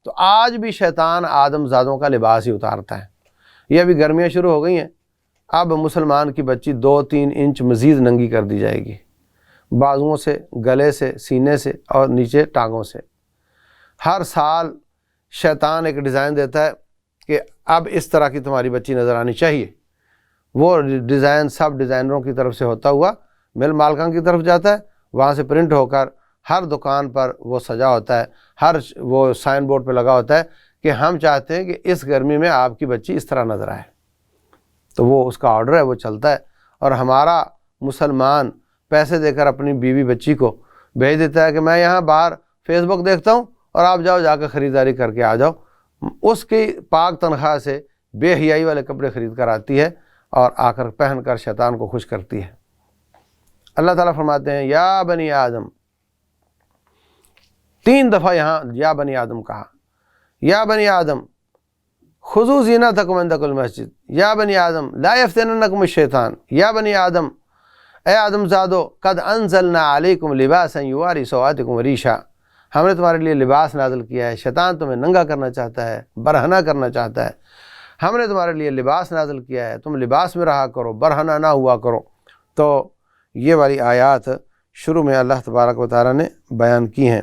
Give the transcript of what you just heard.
تو آج بھی شیطان آدم زادوں کا لباس ہی اتارتا ہے۔ یہ ابھی گرمیاں شروع ہو گئی ہیں، اب مسلمان کی بچی 2-3 انچ مزید ننگی کر دی جائے گی، بازوؤں سے، گلے سے، سینے سے اور نیچے ٹانگوں سے۔ ہر سال شیطان ایک ڈیزائن دیتا ہے کہ اب اس طرح کی تمہاری بچی نظر آنی چاہیے۔ وہ ڈیزائن سب ڈیزائنروں کی طرف سے ہوتا ہوا مل مالکان کی طرف جاتا ہے، وہاں سے پرنٹ ہو کر ہر دکان پر وہ سجا ہوتا ہے، ہر وہ سائن بورڈ پہ لگا ہوتا ہے کہ ہم چاہتے ہیں کہ اس گرمی میں آپ کی بچی اس طرح نظر آئے۔ تو وہ اس کا آرڈر ہے، وہ چلتا ہے۔ اور ہمارا مسلمان پیسے دے کر اپنی بیوی بچی کو بھیج دیتا ہے کہ میں یہاں باہر فیس بک دیکھتا ہوں اور آپ جاؤ جا کے خریداری کر کے آ جاؤ۔ اس کی پاک تنخواہ سے بے حیائی والے کپڑے خرید کر آتی ہے اور آ کر پہن کر شیطان کو خوش کرتی ہے۔ اللہ تعالیٰ فرماتے ہیں یا بنی آدم، 3 دفعہ یہاں یا بنی آدم کہا۔ یا بنی آدم خذوا زینتکم عند کل مسجد، یا بنی آدم لا یفتننکم الشیطان، یا بنی آدم اے آدم زادو قد انزلنا علیکم لباسا یواری سوآتکم ریشا، ہم نے تمہارے لیے لباس نازل کیا ہے۔ شیطان تمہیں ننگا کرنا چاہتا ہے، برہنہ کرنا چاہتا ہے، ہم نے تمہارے لیے لباس نازل کیا ہے، تم لباس میں رہا کرو، برہنہ نہ ہوا کرو۔ تو یہ والی آیات شروع میں اللہ تبارک و تعالیٰ نے بیان کی ہیں۔